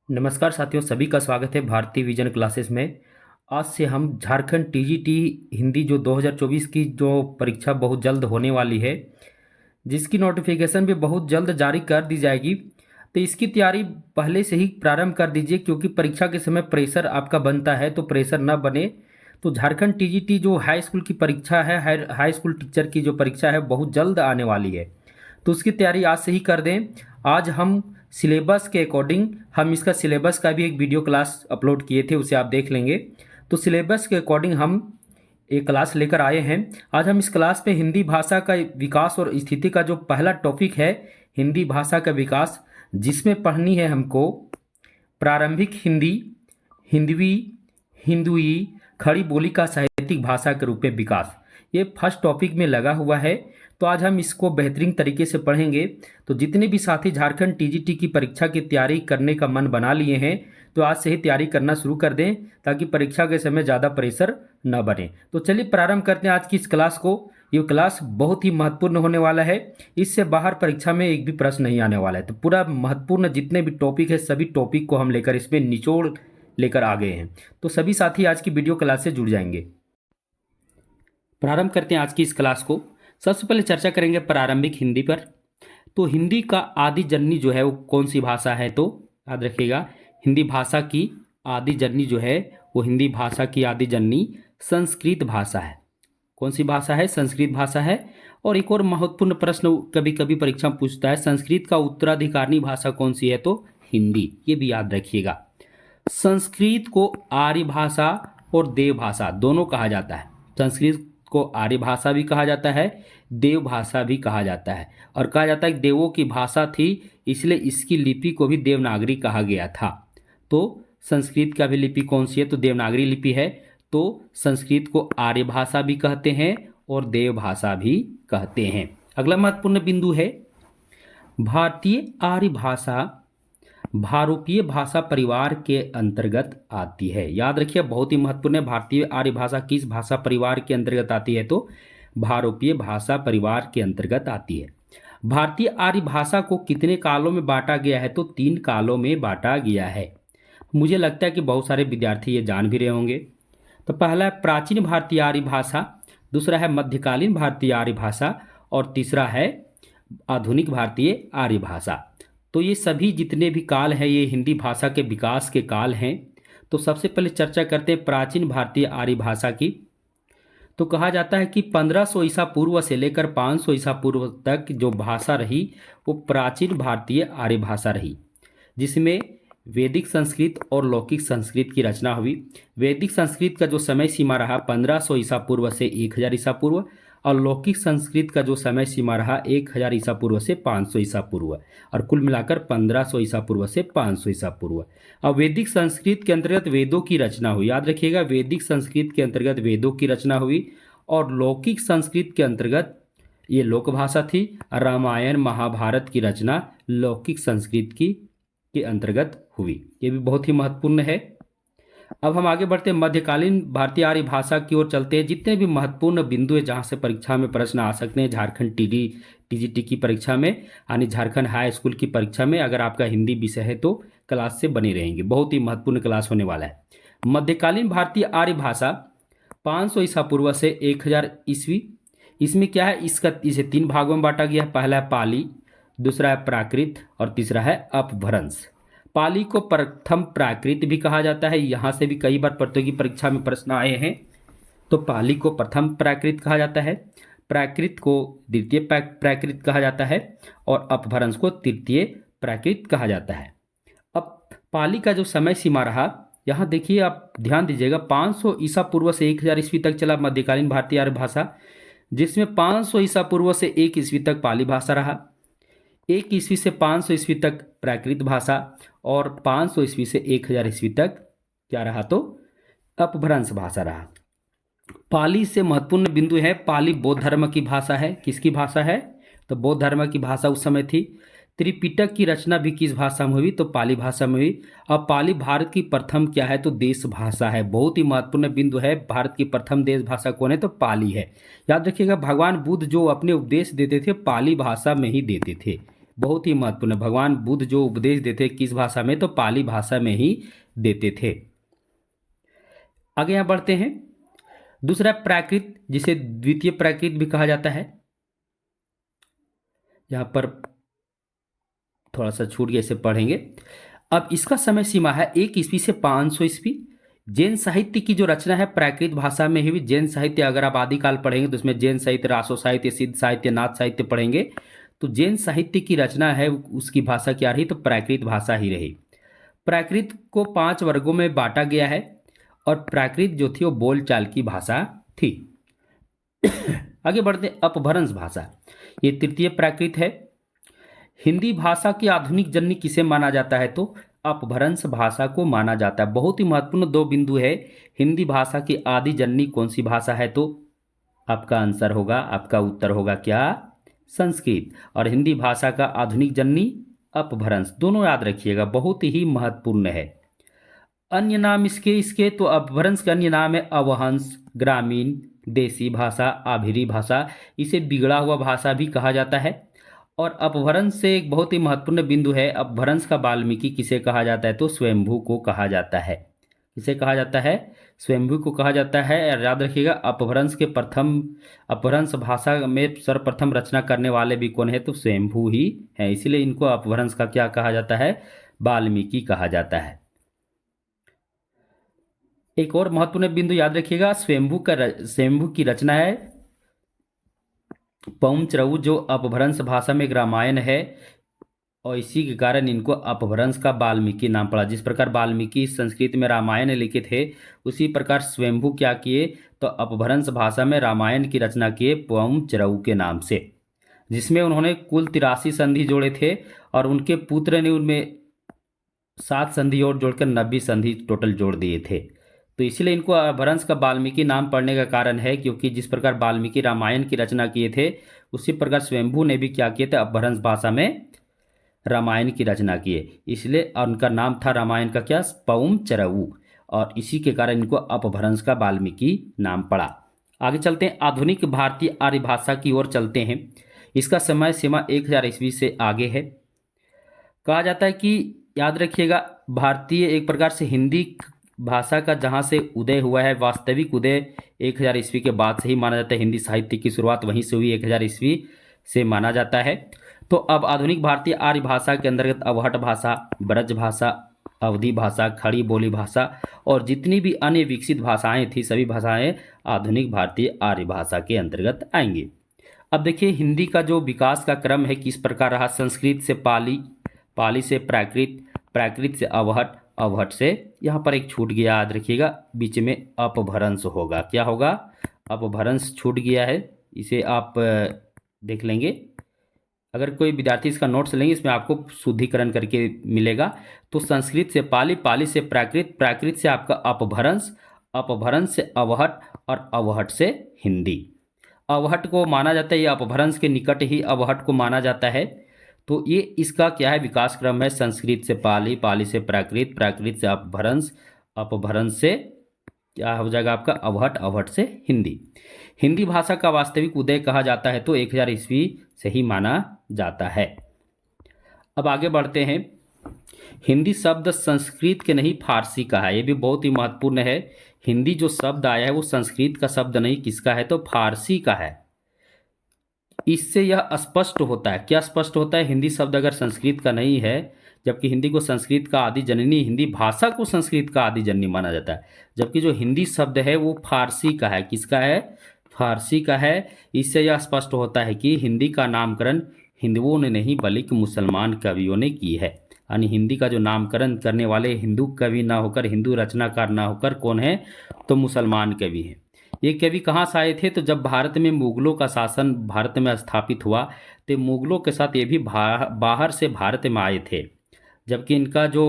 नमस्कार साथियों, सभी का स्वागत है भारतीय विजन क्लासेस में। आज से हम झारखंड टीजीटी हिंदी जो 2024 की जो परीक्षा बहुत जल्द होने वाली है, जिसकी नोटिफिकेशन भी बहुत जल्द जारी कर दी जाएगी। तो इसकी तैयारी पहले से ही प्रारंभ कर दीजिए, क्योंकि परीक्षा के समय प्रेशर आपका बनता है, तो प्रेशर न बने। तो झारखंड टीजीटी जो हाई स्कूल की परीक्षा है, हाई स्कूल टीचर की जो परीक्षा है, बहुत जल्द आने वाली है। तो उसकी तैयारी आज से ही कर दें। आज हम सिलेबस के अकॉर्डिंग हम इसका सिलेबस का भी एक वीडियो क्लास अपलोड किए थे, उसे आप देख लेंगे। तो सिलेबस के अकॉर्डिंग हम एक क्लास लेकर आए हैं। आज हम इस क्लास में हिंदी भाषा का विकास और स्थिति का जो पहला टॉपिक है, हिंदी भाषा का विकास, जिसमें पढ़नी है हमको प्रारंभिक हिंदी, हिंदवी, हिंदुई, खड़ी बोली का साहित्यिक भाषा के रूप में विकास। ये फर्स्ट टॉपिक में लगा हुआ है। तो आज हम इसको बेहतरीन तरीके से पढ़ेंगे। तो जितने भी साथी झारखंड टीजीटी की परीक्षा की तैयारी करने का मन बना लिए हैं, तो आज से ही तैयारी करना शुरू कर दें, ताकि परीक्षा के समय ज़्यादा प्रेशर न बने। तो चलिए प्रारंभ करते हैं आज की इस क्लास को। ये क्लास बहुत ही महत्वपूर्ण होने वाला है। इससे बाहर परीक्षा में एक भी प्रश्न नहीं आने वाला है। तो पूरा महत्वपूर्ण जितने भी टॉपिक है, सभी टॉपिक को हम लेकर इसमें निचोड़ लेकर आ गए हैं। तो सभी साथी आज की वीडियो क्लास से जुड़ जाएंगे। प्रारंभ करते हैं आज की इस क्लास को। सबसे पहले चर्चा करेंगे प्रारंभिक हिंदी पर। तो हिंदी का आदि जननी जो है वो कौन सी भाषा है? तो याद रखिएगा, हिंदी भाषा की आदि जननी जो है, वो हिंदी भाषा की आदि जननी संस्कृत भाषा है। कौन सी भाषा है? संस्कृत भाषा है। और एक और महत्वपूर्ण प्रश्न कभी कभी परीक्षा में पूछता है, संस्कृत का उत्तराधिकारी भाषा कौन सी है? तो हिंदी। ये भी याद रखिएगा। संस्कृत को आर्य भाषा और देव भाषा दोनों कहा जाता है। संस्कृत को आर्य भाषा भी कहा जाता है, देव भाषा भी कहा जाता है। और कहा जाता है कि देवों की भाषा थी, इसलिए इसकी लिपि को भी देवनागरी कहा गया था। तो संस्कृत का भी लिपि कौन सी है? तो देवनागरी लिपि है। तो संस्कृत को आर्य भाषा भी कहते हैं और देव भाषा भी कहते हैं। अगला महत्वपूर्ण बिंदु है, भारतीय आर्य भाषा भारोपीय भाषा परिवार के अंतर्गत आती है। याद रखिए, बहुत ही महत्वपूर्ण है। भारतीय आर्य भाषा किस भाषा परिवार के अंतर्गत आती है? तो भारोपीय भाषा परिवार के अंतर्गत आती है। भारतीय आर्य भाषा को कितने कालों में बांटा गया है? तो 3 कालों में बांटा गया है। मुझे लगता है कि बहुत सारे विद्यार्थी ये जान भी रहे होंगे। तो पहला है प्राचीन भारतीय आर्य भाषा, दूसरा है मध्यकालीन भारतीय आर्य भाषा, और तीसरा है आधुनिक भारतीय आर्य भाषा। तो ये सभी जितने भी काल हैं, ये हिंदी भाषा के विकास के काल हैं। तो सबसे पहले चर्चा करते हैं प्राचीन भारतीय आर्य भाषा की। तो कहा जाता है कि 1500 ईसा पूर्व से लेकर 500 ईसा पूर्व तक जो भाषा रही, वो प्राचीन भारतीय आर्य भाषा रही, जिसमें वैदिक संस्कृत और लौकिक संस्कृत की रचना हुई। वैदिक संस्कृत का जो समय सीमा रहा 1500 ईसा पूर्व से 1000 ईसा पूर्व, और लौकिक संस्कृत का जो समय सीमा रहा 1000 ईसा पूर्व से 500 ईसा पूर्व, और कुल मिलाकर 1500 ईसा पूर्व से 500 ईसा पूर्व। अब वैदिक संस्कृत के अंतर्गत वेदों की रचना हुई। याद रखिएगा, वैदिक संस्कृत के अंतर्गत वेदों की रचना हुई, और लौकिक संस्कृत के अंतर्गत ये लोक भाषा थी। रामायण महाभारत की रचना लौकिक संस्कृत की के अंतर्गत हुई। ये भी बहुत ही महत्वपूर्ण है। अब हम आगे बढ़ते हैं, मध्यकालीन भारतीय आर्य भाषा की ओर चलते हैं। जितने भी महत्वपूर्ण बिंदु है जहाँ से परीक्षा में प्रश्न आ सकते हैं, झारखंड टीजीटी की परीक्षा में, यानी झारखंड हाई स्कूल की परीक्षा में, अगर आपका हिंदी विषय है तो क्लास से बने रहेंगे। बहुत ही महत्वपूर्ण क्लास होने वाला है। मध्यकालीन भारतीय आर्य भाषा 500 ईसा पूर्व से 1000 ईस्वी। इसमें क्या है, इसे 3 भागों में बांटा गया है। पहला है पाली, दूसरा है प्राकृत, और तीसरा है अपभ्रंश। पाली को प्रथम प्राकृत भी कहा जाता है। यहाँ से भी कई बार प्रतियोगी परीक्षा में प्रश्न आए हैं। तो पाली को प्रथम प्राकृत कहा जाता है, प्राकृत को द्वितीय प्राकृत कहा जाता है, और अपभ्रंश को तृतीय प्राकृत कहा जाता है। अब पाली का जो समय सीमा रहा, यहाँ देखिए, आप ध्यान दीजिएगा, 500 ईसा पूर्व से 1000 ईस्वी तक चला मध्यकालीन भारतीय आर्य भाषा, जिसमें 500 ईसा पूर्व से 1 ईस्वी तक पाली भाषा रहा, 1 ईस्वी से 500 ईस्वी तक प्राकृत भाषा, और 500 ईस्वी से 1000 ईस्वी तक क्या रहा? तो अपभ्रंश भाषा रहा। पाली से महत्वपूर्ण बिंदु है, पाली बौद्ध धर्म की भाषा है। किसकी भाषा है? तो बौद्ध धर्म की भाषा उस समय थी। त्रिपिटक की रचना भी किस भाषा में हुई? तो पाली भाषा में हुई। अब पाली भारत की प्रथम क्या है? तो देश भाषा है। बहुत ही महत्वपूर्ण बिंदु है। भारत की प्रथम देश भाषा कौन है? तो पाली है। याद रखिएगा, भगवान बुद्ध जो अपने उपदेश देते थे पाली भाषा में ही देते थे। बहुत ही महत्वपूर्ण है। भगवान बुद्ध जो उपदेश देते किस भाषा में, तो पाली भाषा में ही देते थे। आगे यहाँ बढ़ते हैं। दूसरा प्राकृत, जिसे द्वितीय प्राकृत भी कहा जाता है। यहाँ पर थोड़ा सा छूट गया, इसे पढ़ेंगे। अब इसका समय सीमा है 1 ईस्वी से 500 ईस्वी। जैन साहित्य की जो रचना है प्राकृत भाषा में ही। जैन साहित्य अगर आप आदिकाल पढ़ेंगे तो उसमें जैन साहित्य, रासो साहित्य, सिद्ध साहित्य, नाथ साहित्य पढ़ेंगे, तो जैन साहित्य की रचना है उसकी भाषा क्या रही, तो प्राकृत भाषा ही रही। प्राकृत को 5 वर्गों में बांटा गया है और प्राकृत जो थी वो बोलचाल की भाषा थी। आगे बढ़ते हैं। अपभ्रंश भाषा, ये तृतीय प्राकृत है। हिंदी भाषा की आधुनिक जननी किसे माना जाता है, तो अपभ्रंश भाषा को माना जाता है। बहुत ही महत्वपूर्ण 2 बिंदु है। हिंदी भाषा की आदि जननी कौन सी भाषा है, तो आपका आंसर होगा, आपका उत्तर होगा क्या, संस्कृत। और हिंदी भाषा का आधुनिक जननी अपभ्रंश, दोनों याद रखिएगा, बहुत ही महत्वपूर्ण है। अन्य नाम इसके तो अपभ्रंश का अन्य नाम है अवहंस, ग्रामीण, देसी भाषा, आभिरी भाषा। इसे बिगड़ा हुआ भाषा भी कहा जाता है। और अपभ्रंश से एक बहुत ही महत्वपूर्ण बिंदु है, अपभ्रंश का वाल्मीकि किसे कहा जाता है, तो स्वयंभू को कहा जाता है। किसे कहा जाता है, स्वयंभू को कहा जाता है। और याद रखिएगा अपभ्रंश भाषा में सर्वप्रथम रचना करने वाले भी कौन है, तो स्वयंभू ही है। इसलिए इनको अपभ्रंश का क्या कहा जाता है, वाल्मीकि कहा जाता है। एक और महत्वपूर्ण बिंदु याद रखिएगा, स्वयंभू की रचना है पौंचरऊ, जो अपभ्रंश भाषा में एक रामायण है। और इसी के कारण इनको अपभ्रंश का वाल्मीकि नाम पड़ा। जिस प्रकार वाल्मीकि संस्कृत में रामायण लिखे थे, उसी प्रकार स्वयंभू क्या किए, तो अपभ्रंश भाषा में रामायण की रचना किए पौंचरऊ के नाम से, जिसमें उन्होंने कुल 83 संधि जोड़े थे। और उनके पुत्र ने उनमें 7 संधि और जोड़कर 90 संधि टोटल जोड़ दिए थे। तो इसीलिए इनको अपभ्रंश का वाल्मीकि नाम पड़ने का कारण है, क्योंकि जिस प्रकार वाल्मीकि रामायण की रचना किए थे, उसी प्रकार स्वयंभू ने भी क्या किए थे, अपभ्रंश भाषा में रामायण की रचना किए। इसलिए उनका नाम था रामायण का क्या, पौंचरऊ। और इसी के कारण इनको अपभ्रंश का वाल्मीकि नाम पड़ा। आगे चलते हैं, आधुनिक भारतीय आर्य भाषा की ओर चलते हैं। इसका समय सीमा 1000 ईस्वी से आगे है। कहा जाता है कि याद रखिएगा, भारतीय एक प्रकार से हिंदी भाषा का जहाँ से उदय हुआ है, वास्तविक उदय 1000 ईस्वी के बाद से ही माना जाता है। हिंदी साहित्य की शुरुआत वहीं से हुई, 1000 ईस्वी से माना जाता है। तो अब आधुनिक भारतीय आर्य भाषा के अंतर्गत अवहट भाषा, ब्रज भाषा, अवधी भाषा, खड़ी बोली भाषा और जितनी भी अन्य विकसित भाषाएं थी, सभी भाषाएं आधुनिक भारतीय आर्य भाषा के अंतर्गत आएंगी। अब देखिए हिंदी का जो विकास का क्रम है किस प्रकार रहा। संस्कृत से पाली, पाली से प्राकृत, प्राकृत से अवहट, अवहट से, यहाँ पर एक छूट गया, याद रखिएगा, बीच में अपभ्रंश होगा। क्या होगा, अपभ्रंश छूट गया है, इसे आप देख लेंगे। अगर कोई विद्यार्थी इसका नोट्स लेंगे, इसमें आपको शुद्धिकरण करके मिलेगा। तो संस्कृत से पाली, पाली से प्राकृत, प्राकृत से आपका अपभ्रंश, अपभ्रंश से अवहट और अवहट से हिंदी। अवहट को माना जाता है, ये अपभ्रंश के निकट ही अवहट को माना जाता है। तो ये इसका क्या है, विकास क्रम है। संस्कृत से पाली, पाली से प्राकृत, प्राकृत से अपभ्रंश, अपभ्रंश से क्या हो जाएगा आपका अवहट, अवहट से हिंदी। हिंदी भाषा का वास्तविक उदय कहा जाता है तो 1000 ईस्वी से ही माना जाता है। अब आगे बढ़ते हैं। हिंदी शब्द संस्कृत के नहीं फारसी का है, ये भी बहुत ही महत्वपूर्ण है। हिंदी जो शब्द आया है वो संस्कृत का शब्द नहीं, किसका है, तो फारसी का है। इससे यह स्पष्ट होता है, क्या स्पष्ट होता है, हिंदी शब्द अगर संस्कृत का नहीं है, जबकि हिंदी को संस्कृत का आदि जननी, हिंदी भाषा को संस्कृत का आदि जननी माना जाता है, जबकि जो हिंदी शब्द है वो फारसी का है। किसका है, फारसी का है। इससे यह स्पष्ट होता है कि हिंदी का नामकरण हिंदुओं ने नहीं बल्कि मुसलमान कवियों ने की है। यानी हिंदी का जो नामकरण करने वाले हिंदू कवि ना होकर, हिंदू रचनाकार ना होकर कौन है, तो मुसलमान कवि हैं। ये कवि कहाँ से आए थे, तो जब भारत में मुगलों का शासन भारत में स्थापित हुआ, तो मुगलों के साथ ये भी बाहर से भारत में आए थे। जबकि इनका जो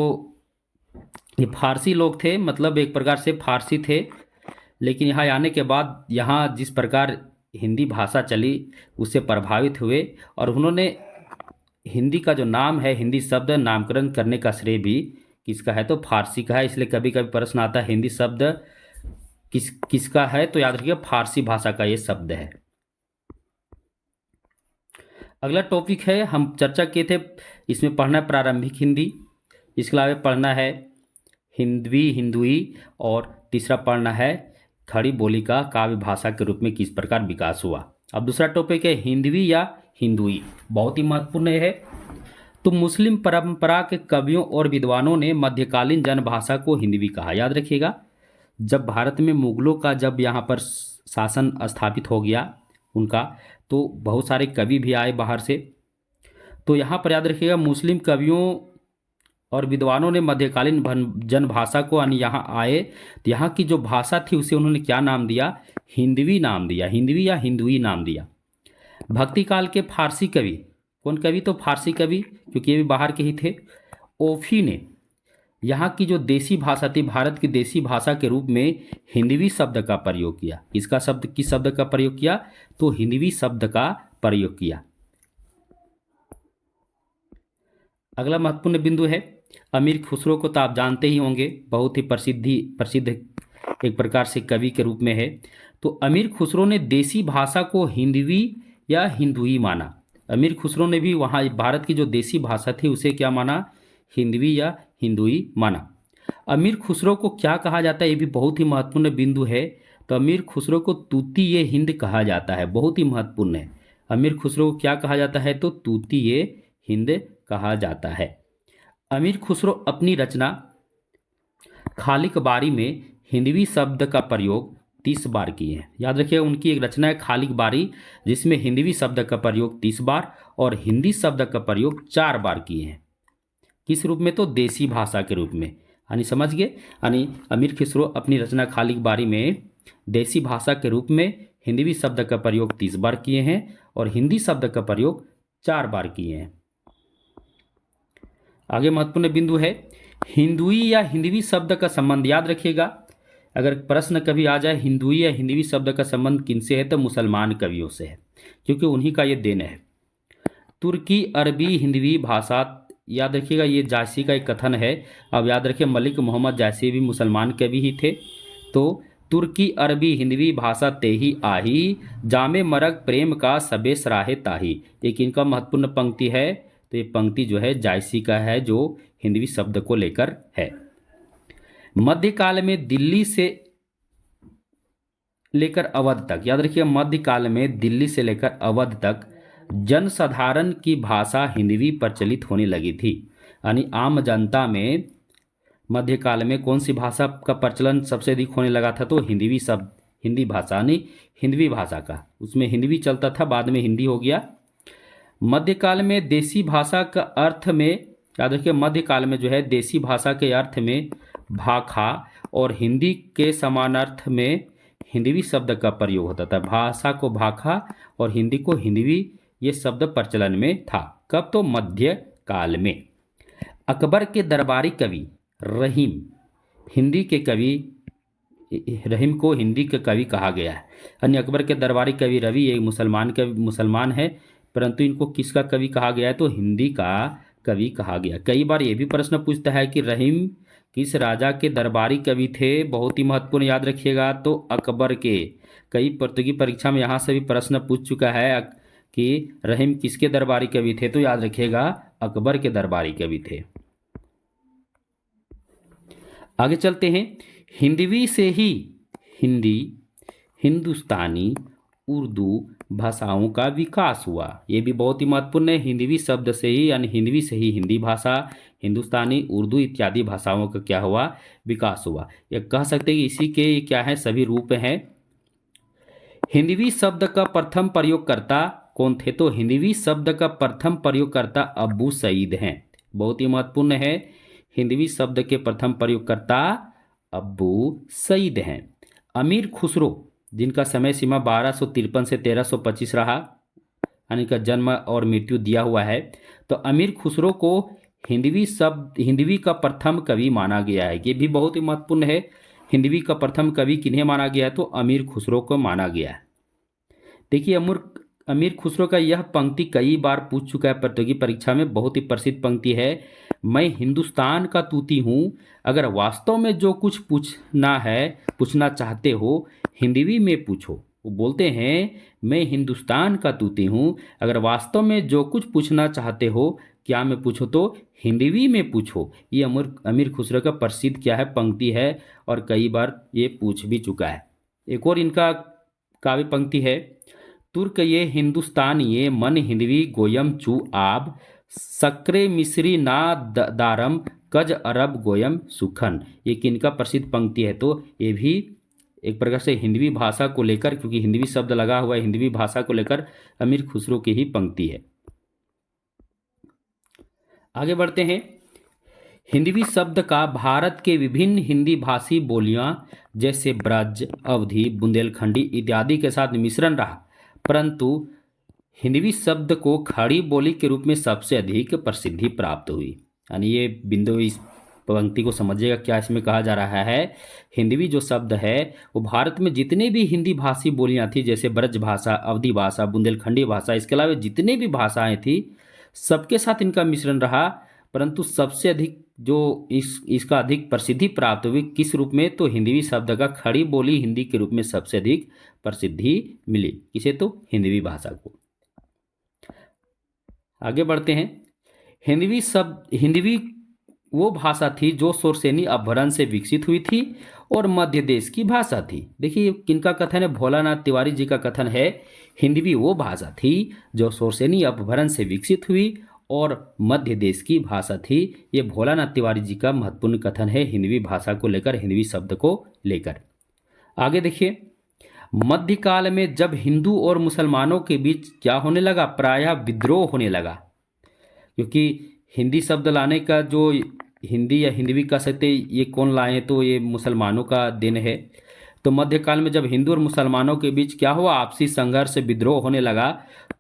ये फारसी लोग थे, मतलब एक प्रकार से फारसी थे, लेकिन यहाँ आने के बाद यहाँ जिस प्रकार हिंदी भाषा चली उससे प्रभावित हुए और उन्होंने हिंदी का जो नाम है, हिंदी शब्द नामकरण करने का श्रेय भी किसका है, तो फारसी का है। इसलिए कभी कभी प्रश्न आता है हिंदी शब्द किसका है, तो याद रखिए फारसी भाषा का ये शब्द है। अगला टॉपिक है, हम चर्चा किए थे, इसमें पढ़ना है प्रारंभिक हिंदी, इसके अलावा पढ़ना है हिंदवी हिंदुई, और तीसरा पढ़ना है खड़ी बोली का काव्य भाषा के रूप में किस प्रकार विकास हुआ। अब दूसरा टॉपिक है हिंदवी या हिंदुई, बहुत ही महत्वपूर्ण है। तो मुस्लिम परंपरा के कवियों और विद्वानों ने मध्यकालीन जनभाषा को हिंदवी कहा। याद रखिएगा, जब भारत में मुगलों का जब यहाँ पर शासन स्थापित हो गया उनका, तो बहुत सारे कवि भी आए बाहर से। तो यहाँ पर याद रखिएगा, मुस्लिम कवियों और विद्वानों ने मध्यकालीन जनभाषा को यहाँ आए, तो यहाँ की जो भाषा थी उसे उन्होंने क्या नाम दिया? हिंदवी नाम दिया, हिंदवी या हिंदुई नाम दिया। भक्ति काल के फारसी कवि, कौन कवि? तो फारसी कवि, क्योंकि ये भी बाहर के ही थे। ओफी ने यहाँ की जो देसी भाषा थी, भारत की देसी भाषा के रूप में हिंदवी शब्द का प्रयोग किया। इसका शब्द, किस शब्द का प्रयोग किया? तो हिंदवी शब्द का प्रयोग किया। अगला महत्वपूर्ण बिंदु है, अमीर खुसरो को तो आप जानते ही होंगे, बहुत ही प्रसिद्ध एक प्रकार से कवि के रूप में है। तो अमीर खुसरो ने देसी भाषा को हिंदवी या हिंदुई माना। अमीर खुसरो ने भी वहाँ भारत की जो देसी भाषा थी उसे क्या माना? हिंदवी या हिंदुई माना। अमीर खुसरो को क्या कहा जाता है? ये भी बहुत ही महत्वपूर्ण बिंदु है। तो अमीर खुसरो को तूती ये हिंद कहा जाता है, बहुत ही महत्वपूर्ण है। अमीर खुसरो को क्या कहा जाता है? तो तूती ये हिंद कहा जाता है। अमीर खुसरो अपनी रचना खालिक बारी में हिंदवी शब्द का प्रयोग 30 बार किए हैं। याद रखिए, उनकी एक रचना है खालिक बारी, जिसमें हिंदवी शब्द का प्रयोग 30 बार और हिंदी शब्द का प्रयोग 4 बार किए हैं। किस रूप में? तो देसी भाषा के रूप में। यानी समझ गए, यानी अमीर खुसरो अपनी रचना खालिक बारी में देसी भाषा के रूप में हिंदवी शब्द का प्रयोग 30 बार किए हैं और हिंदी शब्द का प्रयोग 4 बार किए हैं। आगे महत्वपूर्ण बिंदु है, हिंदुई या हिंदवी शब्द का संबंध। याद रखिएगा, अगर प्रश्न कभी आ जाए हिंदुई या हिंदवी शब्द का संबंध किनसे है, तो मुसलमान कवियों से है, क्योंकि उन्हीं का ये देन है। तुर्की अरबी हिंदवी भाषा, याद रखिएगा, ये जायसी का एक कथन है। अब याद रखिए, मलिक मोहम्मद जायसी भी मुसलमान कवि ही थे। तो तुर्की अरबी हिंदवी भाषा ते ही आही, जामे मरग प्रेम का सबे सराहे ताही। एक इनका महत्वपूर्ण पंक्ति है। तो ये पंक्ति जो है जायसी का है, जो हिंदवी शब्द को लेकर है। मध्यकाल में दिल्ली से लेकर अवध तक, याद रखिए, मध्यकाल में दिल्ली से लेकर अवध तक जनसाधारण की भाषा हिंदवी प्रचलित होने लगी थी। यानी आम जनता में मध्यकाल में कौन सी भाषा का प्रचलन सबसे अधिक होने लगा था? तो हिंदवी शब्द, हिंदी भाषा, यानी हिंदवी भाषा का। उसमें हिंदवी चलता था, बाद में हिंदी हो गया। मध्यकाल में देसी भाषा का अर्थ में, याद रखिए, मध्यकाल में जो है देसी भाषा के अर्थ में भाखा और हिंदी के समानार्थ में हिंदवी शब्द का प्रयोग होता था। भाषा को भाखा और हिंदी को हिंदवी, ये शब्द प्रचलन में था। कब? तो मध्य काल में। अकबर के दरबारी कवि रहीम, हिंदी के कवि, रहीम को हिंदी के कवि कहा गया है। अन्य अकबर के दरबारी कवि रवि एक मुसलमान है, परंतु इनको किसका कवि कहा गया है? तो हिंदी का कवि कहा गया। कई बार ये भी प्रश्न पूछता है कि रहीम किस राजा के दरबारी कवि थे? बहुत ही महत्वपूर्ण, याद रखिएगा, तो अकबर के। कई प्रतियोगी परीक्षा में यहाँ से भी प्रश्न पूछ चुका है कि रहीम किसके दरबारी कवि थे? तो याद रखिएगा, अकबर के दरबारी कवि थे। आगे चलते हैं। हिंदवी से ही हिंदी, हिंदुस्तानी, उर्दू भाषाओं का विकास हुआ। ये भी बहुत ही महत्वपूर्ण है। हिंदवी शब्द से ही, यानी हिंदवी से ही हिंदी भाषा, हिंदुस्तानी, उर्दू इत्यादि भाषाओं का क्या हुआ? विकास हुआ। ये कह सकते हैं कि इसी के क्या है, सभी रूप हैं। हिंदवी शब्द का प्रथम प्रयोगकर्ता कौन थे? तो हिंदवी शब्द का प्रथम प्रयोगकर्ता अबू सईद हैं। बहुत ही महत्वपूर्ण है, हिंदवी शब्द के प्रथम प्रयोगकर्ता अबू सईद हैं। अमीर खुसरो, जिनका समय सीमा 1253 से 1325 रहा, यानी का जन्म और मृत्यु दिया हुआ है। तो अमीर खुसरो को हिंदवी का प्रथम कवि माना गया है। ये भी बहुत ही महत्वपूर्ण है। हिंदवी का प्रथम कवि किन्हें माना गया है? तो अमीर खुसरो को माना गया है। देखिए, अमीर खुसरो का यह पंक्ति कई बार पूछ चुका है प्रतियोगी परीक्षा में, बहुत ही प्रसिद्ध पंक्ति है। मैं हिंदुस्तान का तूती हूँ, अगर वास्तव में जो कुछ पूछना चाहते हो हिंदवी में पूछो। वो बोलते हैं, मैं हिंदुस्तान का तूती हूँ, अगर वास्तव में जो कुछ पूछना चाहते हो क्या मैं पूछूं तो हिंदवी में पूछो। ये अमीर अमीर खुसरो का प्रसिद्ध क्या है पंक्ति है, और कई बार ये पूछ भी चुका है। एक और इनका काव्य पंक्ति है, तुर्क ये हिंदुस्तान ये मन हिंदवी गोयम चू आब, सक्रे मिस्री ना दारम कज अरब गोयम सुखन। ये किनका प्रसिद्ध पंक्ति है, तो ये भी एक प्रकार से हिंदवी भाषा को लेकर, क्योंकि हिंदवी शब्द लगा हुआ है, हिंदवी भाषा को लेकर अमीर खुसरो की ही पंक्ति है। आगे बढ़ते हैं। हिंदवी शब्द का भारत के विभिन्न हिंदी भाषी बोलियां जैसे ब्रज, अवधी, बुंदेलखंडी इत्यादि के साथ मिश्रण रहा, परंतु हिंदवी शब्द को खड़ी बोली के रूप में सबसे अधिक प्रसिद्धि प्राप्त हुई। यानी ये बिंदु इस पंक्ति को समझिएगा, क्या इसमें कहा जा रहा है। हिंदवी जो शब्द है वो भारत में जितने भी हिंदी भाषी बोलियां थी, जैसे ब्रज भाषा, अवधी भाषा, बुंदेलखंडी भाषा, इसके अलावा जितने भी भाषाएं थी सबके साथ इनका मिश्रण रहा, परंतु सबसे अधिक जो इसका अधिक प्रसिद्धि प्राप्त हुई किस रूप में, तो हिंदवी शब्द का खड़ी बोली हिंदी के रूप में सबसे अधिक प्रसिद्धि मिली। किसे, तो हिंदवी भाषा को। आगे बढ़ते हैं। हिंदवी वो भाषा थी जो शोरसेनी अपभ्रंश से विकसित हुई थी और मध्य देश की भाषा थी। देखिए किनका कथन है, भोलानाथ तिवारी जी का कथन है, हिंदवी वो भाषा थी जो शोरसेनी अपभ्रंश से विकसित हुई और मध्य देश की भाषा थी। ये भोलानाथ तिवारी जी का महत्वपूर्ण कथन है हिंदवी भाषा को लेकर, हिंदवी शब्द को लेकर। आगे देखिए, मध्यकाल में जब हिंदू और मुसलमानों के बीच क्या होने लगा, प्रायः विद्रोह होने लगा, क्योंकि हिंदी शब्द लाने का जो हिंदी या हिंदवी कह सकते ये कौन लाए हैं, तो ये मुसलमानों का दिन है। तो मध्यकाल में जब हिंदू और मुसलमानों के बीच क्या हुआ, आपसी संघर्ष, विद्रोह होने लगा,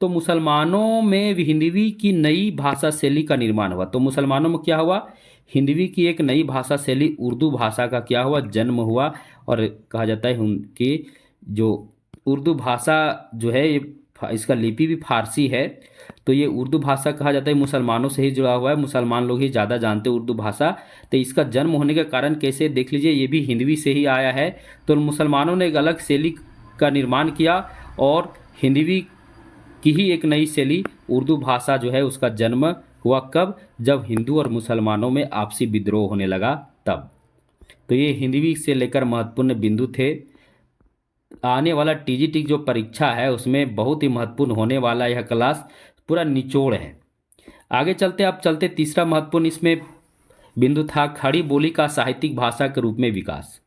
तो मुसलमानों में हिंदवी की नई भाषा शैली का निर्माण हुआ। तो मुसलमानों में क्या हुआ, हिंदवी की एक नई भाषा शैली उर्दू भाषा का क्या हुआ, जन्म हुआ। और कहा जाता है उनकी जो उर्दू भाषा जो है ये इसका लिपि भी फारसी है, तो ये उर्दू भाषा कहा जाता है, मुसलमानों से ही जुड़ा हुआ है, मुसलमान लोग ही ज़्यादा जानते हैं उर्दू भाषा। तो इसका जन्म होने के कारण कैसे देख लीजिए, ये भी हिंदवी से ही आया है। तो मुसलमानों ने एक अलग शैली का निर्माण किया और हिंदवी की ही एक नई शैली उर्दू भाषा जो है उसका जन्म हुआ। कब, जब हिंदू और मुसलमानों में आपसी विद्रोह होने लगा तब। तो ये हिंदवी से लेकर महत्वपूर्ण बिंदु थे। आने वाला टीजीटी जो परीक्षा है उसमें बहुत ही महत्वपूर्ण होने वाला यह क्लास पूरा निचोड़ है। आगे चलते, अब चलते तीसरा महत्वपूर्ण इसमें बिंदु था खड़ी बोली का साहित्यिक भाषा के रूप में विकास।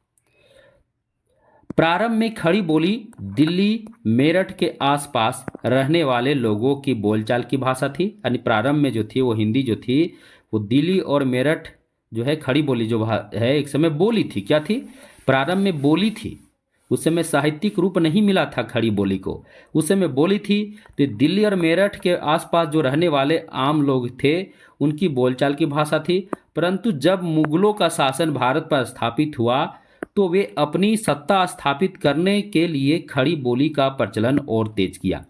प्रारंभ में खड़ी बोली दिल्ली मेरठ के आसपास रहने वाले लोगों की बोलचाल की भाषा थी। यानी प्रारंभ में जो थी वो हिंदी जो थी वो दिल्ली और मेरठ जो है खड़ी बोली जो है एक समय बोली थी। क्या थी, प्रारंभ में बोली थी, उस समय साहित्यिक रूप नहीं मिला था खड़ी बोली को, उस समय बोली थी। तो दिल्ली और मेरठ के आसपास जो रहने वाले आम लोग थे उनकी बोलचाल की भाषा थी। परंतु जब मुगलों का शासन भारत पर स्थापित हुआ तो वे अपनी सत्ता स्थापित करने के लिए खड़ी बोली का प्रचलन और तेज किया।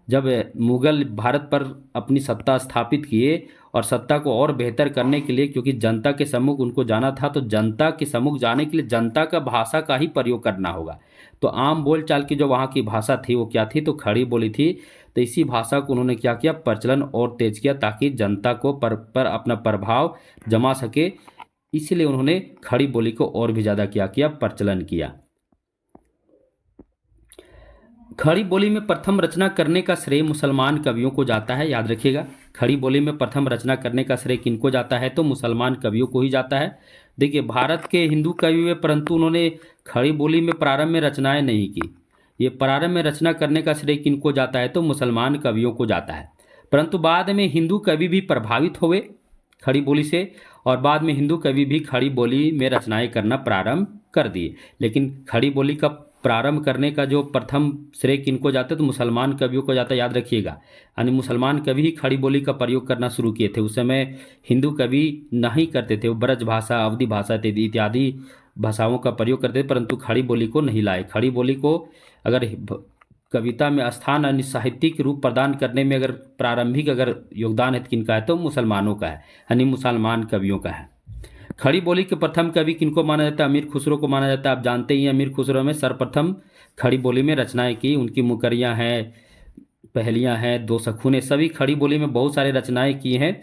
जब मुगल भारत पर अपनी सत्ता स्थापित किए और सत्ता को और बेहतर करने के लिए, क्योंकि जनता के सम्मुख उनको जाना था, तो जनता के सम्मुख जाने के लिए जनता का भाषा का ही प्रयोग करना होगा। तो आम बोलचाल की जो वहाँ की भाषा थी वो क्या थी, तो खड़ी बोली थी। तो इसी भाषा को उन्होंने क्या किया, प्रचलन और तेज किया ताकि जनता को पर अपना प्रभाव जमा सके। इसलिए उन्होंने खड़ी बोली को और भी ज़्यादा क्या किया, प्रचलन किया। खड़ी बोली में प्रथम रचना करने का श्रेय मुसलमान कवियों को जाता है, याद रखिएगा। खड़ी बोली में प्रथम रचना करने का श्रेय किनको जाता है, तो मुसलमान कवियों को ही जाता है। देखिए भारत के हिंदू कवि हुए परंतु उन्होंने खड़ी बोली में प्रारंभ में रचनाएं नहीं की। ये प्रारंभ में रचना करने का श्रेय किनको जाता है, तो मुसलमान कवियों को जाता है। परंतु बाद में हिंदू कवि भी प्रभावित हुए खड़ी बोली से, और बाद में हिंदू कवि भी खड़ी बोली में रचनाएं करना प्रारंभ कर दिए। लेकिन खड़ी बोली का प्रारंभ करने का जो प्रथम श्रेय किनको जाता है, तो मुसलमान कवियों को जाता है, याद रखिएगा। यानी मुसलमान कवि ही खड़ी बोली का प्रयोग करना शुरू किए थे। उस समय हिंदू कवि नहीं करते थे, वो ब्रज भाषा, अवधी भाषा इत्यादि भाषाओं का प्रयोग करते थे, परंतु खड़ी बोली को नहीं लाए। खड़ी बोली को अगर कविता में स्थान और साहित्यिक रूप प्रदान करने में अगर प्रारंभिक अगर योगदान है किनका है, तो मुसलमानों का है, यानी मुसलमान कवियों का है। खड़ी बोली के प्रथम कवि किनको माना जाता है? अमीर खुसरो को माना जाता है। आप जानते ही हैं अमीर खुसरो में सर्वप्रथम खड़ी बोली में रचनाएं की। उनकी मुकरियां हैं, पहेलियां हैं, दो सखुने, सभी खड़ी बोली में बहुत सारे रचनाएं की हैं।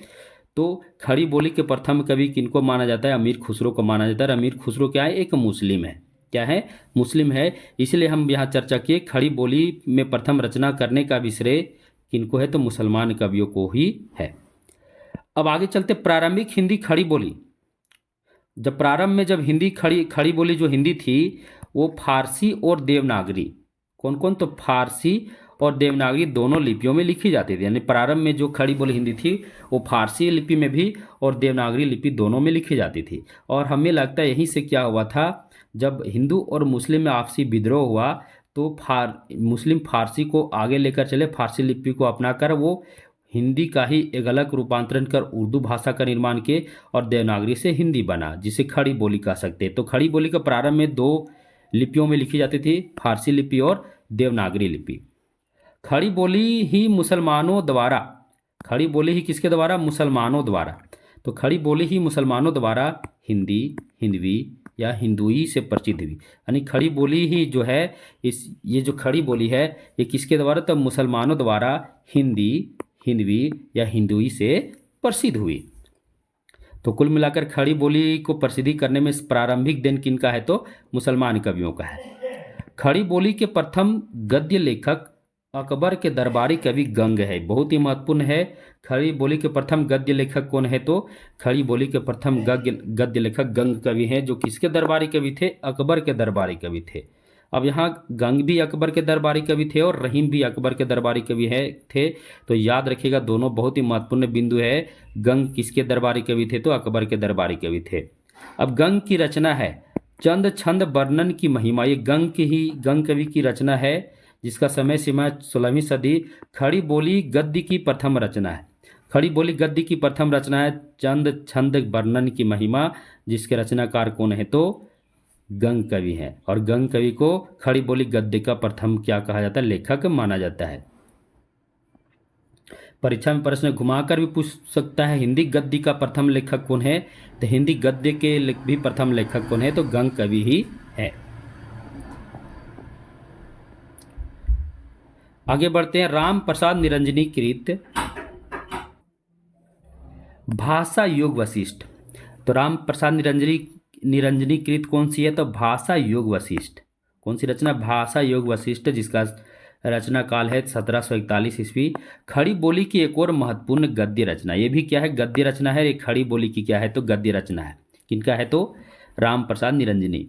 तो खड़ी बोली के प्रथम कवि किनको माना जाता है? अमीर खुसरो को माना जाता है। और अमीर खुसरो क्या है? एक मुस्लिम है। क्या है? मुस्लिम है। इसलिए हम यहाँ चर्चा किए खड़ी बोली में प्रथम रचना करने का भी श्रेय किनको है? तो मुसलमान कवियों को ही है। अब आगे चलते। प्रारंभिक हिंदी खड़ी बोली, जब प्रारंभ में जब हिंदी खड़ी खड़ी बोली जो हिंदी थी वो फारसी और देवनागरी, कौन कौन? तो फारसी और देवनागरी दोनों लिपियों में लिखी जाती थी। यानी प्रारंभ में जो खड़ी बोली हिंदी थी वो फारसी लिपि में भी और देवनागरी लिपि दोनों में लिखी जाती थी। और हमें लगता है यहीं से क्या हुआ था, जब हिंदू और मुस्लिम में आपसी विद्रोह हुआ तो मुस्लिम फारसी को आगे लेकर चले, फारसी लिपि को अपनाकर वो हिंदी का ही एक अलग रूपांतरण कर उर्दू भाषा का निर्माण किए और देवनागरी से हिंदी बना, जिसे खड़ी बोली कह सकते हैं। तो खड़ी बोली का प्रारंभ में दो लिपियों में लिखी जाती थी, फारसी लिपि और देवनागरी लिपि। खड़ी बोली ही मुसलमानों द्वारा, खड़ी बोली ही किसके द्वारा? मुसलमानों द्वारा। तो खड़ी बोली ही मुसलमानों द्वारा हिंदी, हिंदवी या हिंदुई से परिचित हुई। यानी खड़ी बोली ही जो है ये जो खड़ी बोली है ये किसके द्वारा? तो मुसलमानों द्वारा हिंदी, हिंदवी या हिंदुई से प्रसिद्ध हुई। तो कुल मिलाकर खड़ी बोली को प्रसिद्धि करने में प्रारंभिक देन किनका है? तो मुसलमान कवियों का है। खड़ी बोली के प्रथम गद्य लेखक अकबर के दरबारी कवि गंग है। बहुत ही महत्वपूर्ण है। खड़ी बोली के प्रथम गद्य लेखक कौन है? तो खड़ी बोली के प्रथम गद्य लेखक गंग कवि हैं, जो किसके दरबारी कवि थे? अकबर के दरबारी कवि थे। अब यहाँ गंग भी अकबर के दरबारी कवि थे और रहीम भी अकबर के दरबारी कवि थे। तो याद रखिएगा दोनों बहुत ही महत्वपूर्ण बिंदु है। गंग किसके दरबारी कवि थे? तो अकबर के दरबारी कवि थे। अब गंग की रचना है चंद छंद वर्णन की महिमा। ये गंग कवि की रचना है जिसका समय सीमा 16वीं सदी। खड़ी बोली गद्य की प्रथम रचना है। खड़ी बोली गद्य की प्रथम रचना है चंद छंद वर्णन की महिमा, जिसके रचनाकार कौन है? तो गंग कवि हैं। और गंग कवि को खड़ी बोली गद्य का प्रथम क्या कहा जाता है? लेखक माना जाता है। परीक्षा में प्रश्न घुमाकर भी पूछ सकता है, हिंदी गद्य का प्रथम लेखक कौन है? तो हिंदी गद्य के भी प्रथम लेखक कौन है? तो गंग कवि ही है। आगे बढ़ते हैं। राम प्रसाद निरंजनी कृत भाषा योग वशिष्ठ। तो राम प्रसाद निरंजनी कृत कौन सी है? तो भाषा योग वशिष्ठ। कौन सी रचना? भाषा योग वशिष्ठ, जिसका रचना काल है 1741 ईस्वी। खड़ी बोली की एक और महत्वपूर्ण गद्य रचना, ये भी क्या है? गद्य रचना है। एक खड़ी बोली की क्या है? तो गद्य रचना है। किनका है? तो राम प्रसाद निरंजनी।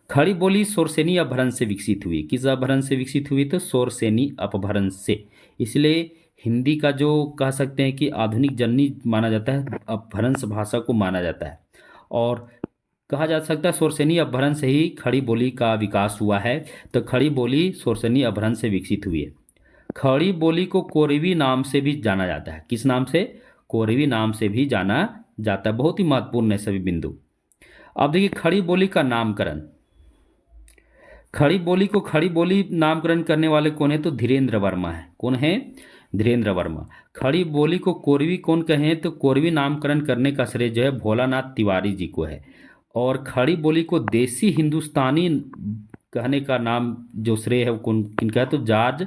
खड़ी बोली शोरसेनी अपभ्रंश से विकसित हुई। किस अपभ्रंश से विकसित हुई? तो शोरसेनी अपभ्रंश से। इसलिए हिंदी का जो कह सकते हैं कि आधुनिक जननी माना जाता है, अपभ्रंश भाषा को माना जाता है। और कहा जा सकता है शोरसेनी अपभ्रंश से ही खड़ी बोली का विकास हुआ है। तो खड़ी बोली शोरसेनी अपभ्रंश से विकसित हुई है। खड़ी बोली को कोरवी नाम से भी जाना जाता है। किस नाम से? कोरवी नाम से भी जाना जाता है। बहुत ही महत्वपूर्ण है सभी बिंदु। अब देखिए खड़ी बोली का नामकरण। खड़ी बोली को खड़ी बोली नामकरण करने वाले कौन है? तो धीरेन्द्र वर्मा है। कौन है? धीरेन्द्र वर्मा। खड़ी बोली को कोरवी कौन कहें? तो कोरवी नामकरण करने का श्रेय जो है भोलानाथ तिवारी जी को है। और खड़ी बोली को देसी हिंदुस्तानी कहने का नाम जो श्रेय है वो कौन किनका है? तो जॉर्ज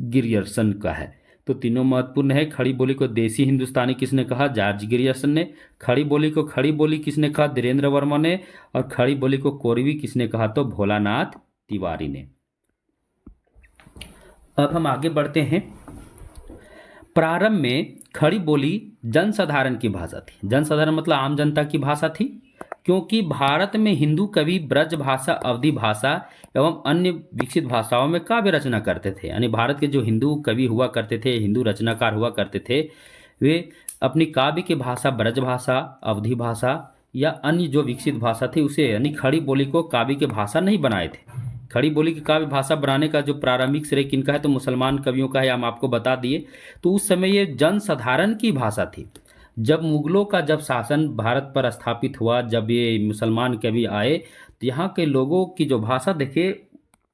गिरियर्सन का है। तो तीनों महत्वपूर्ण है। खड़ी बोली को देसी हिंदुस्तानी किसने कहा? जॉर्ज गिरियर्सन ने। खड़ी बोली को खड़ी बोली किसने कहा? धीरेन्द्र वर्मा ने। और खड़ी बोली को कोरवी किसने कहा? तो भोलानाथ तिवारी ने। अब हम आगे बढ़ते हैं। प्रारंभ में खड़ी बोली जनसाधारण की भाषा थी। जनसाधारण मतलब आम जनता की भाषा थी, क्योंकि भारत में हिंदू कवि ब्रज भाषा, अवधी भाषा एवं अन्य विकसित भाषाओं में काव्य रचना करते थे। यानी भारत के जो हिंदू कवि हुआ करते थे, हिंदू रचनाकार हुआ करते थे, वे अपनी काव्य की भाषा ब्रज भाषा, अवधी भाषा या अन्य जो विकसित भाषा थी उसे, यानी खड़ी बोली को काव्य की भाषा नहीं बनाए थे। खड़ी बोली की काव्य भाषा बनाने का जो प्रारंभिक श्रेय किनका है? तो मुसलमान कवियों का है, हम आपको बता दिए। तो उस समय ये जनसाधारण की भाषा थी। जब मुगलों का जब शासन भारत पर स्थापित हुआ, जब ये मुसलमान कवि आए, तो यहाँ के लोगों की जो भाषा देखे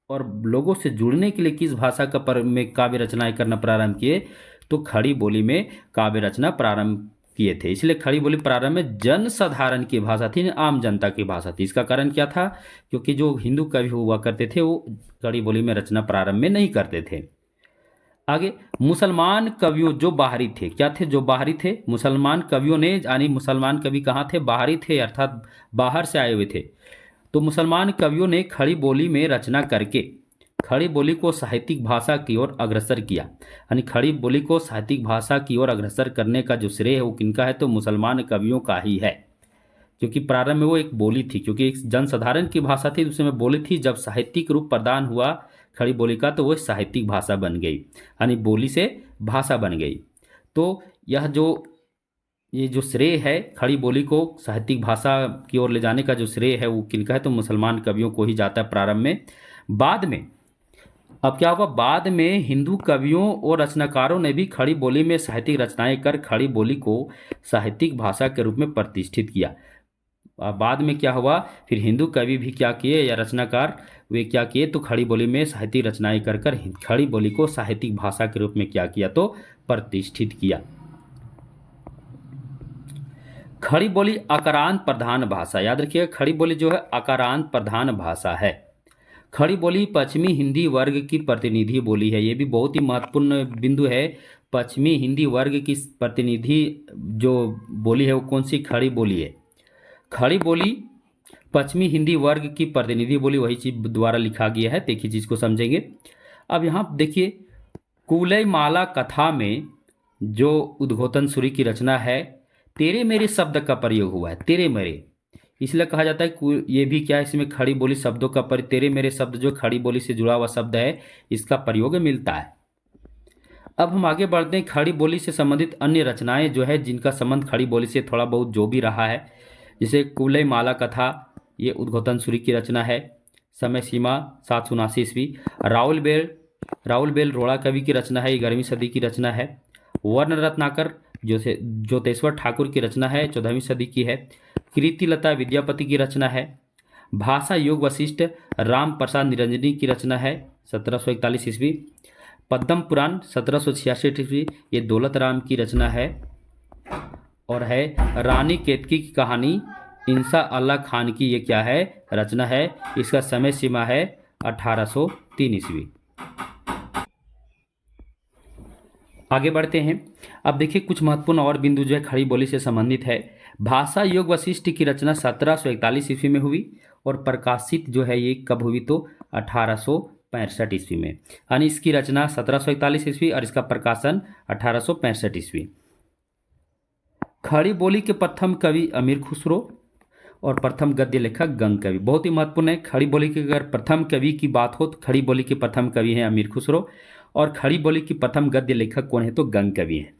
और लोगों से जुड़ने के लिए किस भाषा का में काव्य रचनाएं करना प्रारंभ किए? तो खड़ी बोली में काव्य रचना प्रारंभ किए थे, इसलिए खड़ी बोली प्रारंभ में जनसाधारण की भाषा थी, आम जनता की भाषा थी। इसका कारण क्या था? क्योंकि जो हिंदू कवि हुआ करते थे वो खड़ी बोली में रचना प्रारंभ में नहीं करते थे। आगे, मुसलमान कवियों जो बाहरी थे, क्या थे? जो बाहरी थे, मुसलमान कवियों ने, यानी मुसलमान कवि कहाँ थे? बाहरी थे, अर्थात बाहर से आए हुए थे। तो मुसलमान कवियों ने खड़ी बोली में रचना करके खड़ी बोली को साहित्यिक भाषा की ओर अग्रसर किया। यानी खड़ी बोली को साहित्यिक भाषा की ओर अग्रसर करने का जो श्रेय है वो किनका है? तो मुसलमान कवियों का ही है, क्योंकि प्रारंभ में वो एक बोली थी, क्योंकि एक जनसाधारण की भाषा थी, उसमें बोली थी। जब साहित्यिक रूप प्रदान हुआ खड़ी बोली का तो वो साहित्यिक भाषा बन गई, यानी बोली से भाषा बन गई। तो ये जो श्रेय है खड़ी बोली को साहित्यिक भाषा की ओर ले जाने का जो श्रेय है वो किनका है? तो मुसलमान कवियों को ही जाता है प्रारंभ में। बाद में अब क्या हुआ? बाद में हिंदू कवियों और रचनाकारों ने भी खड़ी बोली में साहित्यिक रचनाएं कर खड़ी बोली को साहित्यिक भाषा के रूप में प्रतिष्ठित किया। बाद में क्या हुआ? फिर हिंदू कवि भी क्या किए, या रचनाकार वे क्या किए? तो खड़ी बोली में साहित्यिक रचनाएं कर कर खड़ी बोली को साहित्यिक भाषा के रूप में क्या किया? तो प्रतिष्ठित किया। खड़ी बोली अकारांत प्रधान भाषा, याद रखिएगा, खड़ी बोली जो है अकारांत प्रधान भाषा है। खड़ी बोली पश्चिमी हिंदी वर्ग की प्रतिनिधि बोली है, ये भी बहुत ही महत्वपूर्ण बिंदु है। पश्चिमी हिंदी वर्ग की प्रतिनिधि जो बोली है वो कौन सी? खड़ी बोली है। खड़ी बोली पश्चिमी हिंदी वर्ग की प्रतिनिधि बोली, वही चीज द्वारा लिखा गया है, देखिए चीज को समझेंगे। अब यहाँ देखिए, कुवलय माला कथा में जो उद्घोतन सूरी की रचना है, तेरे मेरे शब्द का प्रयोग हुआ है, तेरे मेरे, इसलिए कहा जाता है ये भी क्या है? इसमें खड़ी बोली शब्दों का तेरे मेरे शब्द जो खड़ी बोली से जुड़ा हुआ शब्द है, इसका प्रयोग मिलता है। अब हम आगे बढ़ते हैं। खड़ी बोली से संबंधित अन्य रचनाएं जो है जिनका संबंध खड़ी बोली से थोड़ा बहुत जो भी रहा है, जैसे कुवलय माला कथा, ये उद्घोतन सूरी की रचना है, समय सीमा 779 ईस्वी। राउल बेल रोड़ा कवि की रचना है, ये 11वीं सदी की रचना है। वर्ण रत्नाकर ज्योतेश्वर ठाकुर की रचना है, 14वीं सदी की है। कीर्तिलता विद्यापति की रचना है। भाषा योग वशिष्ठ राम प्रसाद निरंजनी की रचना है, 1741 ईस्वी। पद्म पुराण 1766 ईस्वी, ये दौलत राम की रचना है। और है रानी केतकी की कहानी, इंसा अल्लाह खान की, ये क्या है? रचना है। इसका समय सीमा है 1803 ईस्वी। आगे बढ़ते हैं। अब देखिए कुछ महत्वपूर्ण और बिंदु जो है खड़ी बोली से संबंधित है। भाषा योग वशिष्ठ की रचना 1741 ईस्वी में हुई और प्रकाशित जो है ये कब हुई? तो 1865 ईस्वी में, यानी इसकी रचना 1741 ईस्वी और इसका प्रकाशन 1865 ईस्वी। खड़ी बोली के प्रथम कवि अमीर खुसरो और प्रथम गद्य लेखक गंग कवि, बहुत ही महत्वपूर्ण है। खड़ी बोली के अगर प्रथम कवि की बात हो तो खड़ी बोली के प्रथम कवि हैं अमीर खुसरो, और खड़ी बोली की प्रथम गद्य लेखक कौन है? तो गंग कवि हैं।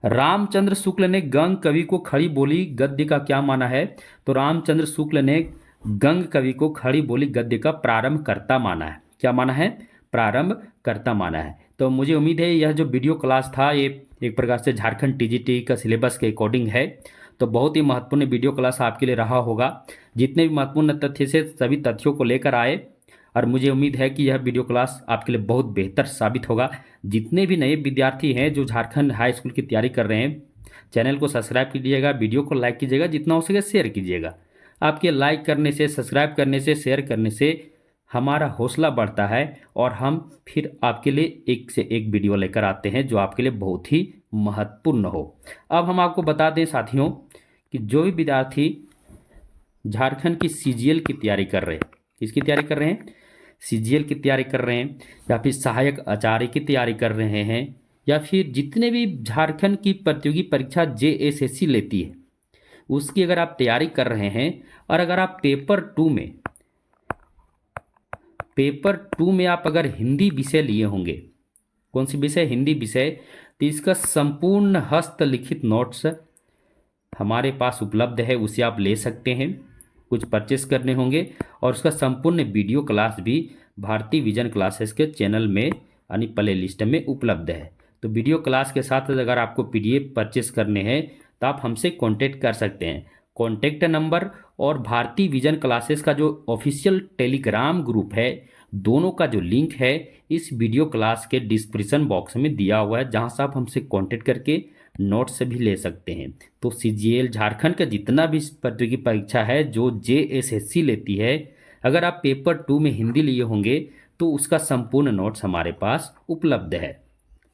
रामचंद्र शुक्ल ने गंग कवि को खड़ी बोली गद्य का क्या माना है? तो रामचंद्र शुक्ल ने गंग कवि को खड़ी बोली गद्य का प्रारंभ करता माना है। क्या माना है? प्रारंभ करता माना है। तो मुझे उम्मीद है यह जो वीडियो क्लास था ये एक प्रकार से झारखंड टीजीटी का सिलेबस के अकॉर्डिंग है, तो बहुत ही महत्वपूर्ण वीडियो क्लास आपके लिए रहा होगा। जितने भी महत्वपूर्ण तथ्य से सभी तथ्यों को लेकर आए, और मुझे उम्मीद है कि यह वीडियो क्लास आपके लिए बहुत बेहतर साबित होगा। जितने भी नए विद्यार्थी हैं जो झारखंड हाई स्कूल की तैयारी कर रहे हैं, चैनल को सब्सक्राइब कीजिएगा, वीडियो को लाइक कीजिएगा, जितना हो सके शेयर कीजिएगा। आपके लाइक करने से, सब्सक्राइब करने से, शेयर करने से हमारा हौसला बढ़ता है और हम फिर आपके लिए एक से एक वीडियो लेकर आते हैं जो आपके लिए बहुत ही महत्वपूर्ण हो। अब हम आपको बता दें साथियों कि जो भी विद्यार्थी झारखंड की सीजीएल की तैयारी कर रहे हैं, किसकी तैयारी कर रहे हैं? सीजीएल की तैयारी कर रहे हैं, या फिर सहायक आचार्य की तैयारी कर रहे हैं, या फिर जितने भी झारखंड की प्रतियोगी परीक्षा जेएसएससी लेती है उसकी अगर आप तैयारी कर रहे हैं, और अगर आप पेपर टू में आप अगर हिंदी विषय लिए होंगे, कौन सी विषय? हिंदी विषय, तो इसका संपूर्ण हस्तलिखित नोट्स हमारे पास उपलब्ध है, उसे आप ले सकते हैं। कुछ परचेस करने होंगे, और उसका संपूर्ण वीडियो क्लास भी भारती विजन क्लासेस के चैनल में यानी प्ले लिस्ट में उपलब्ध है। तो वीडियो क्लास के साथ अगर आपको पीडीएफ परचेस करने हैं तो आप हमसे कांटेक्ट कर सकते हैं। कॉन्टैक्ट नंबर और भारती विजन क्लासेस का जो ऑफिशियल टेलीग्राम ग्रुप है, दोनों का जो लिंक है इस वीडियो क्लास के डिस्क्रिप्शन बॉक्स में दिया हुआ है, जहां से आप हमसे कांटेक्ट करके नोट्स भी ले सकते हैं। तो सीजीएल झारखंड का जितना भी प्रतियोगी परीक्षा है जो जेएसएससी लेती है, अगर आप पेपर 2 में हिंदी लिए होंगे तो उसका संपूर्ण नोट्स हमारे पास उपलब्ध है।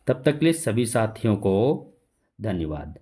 तब तक के लिए सभी साथियों को धन्यवाद।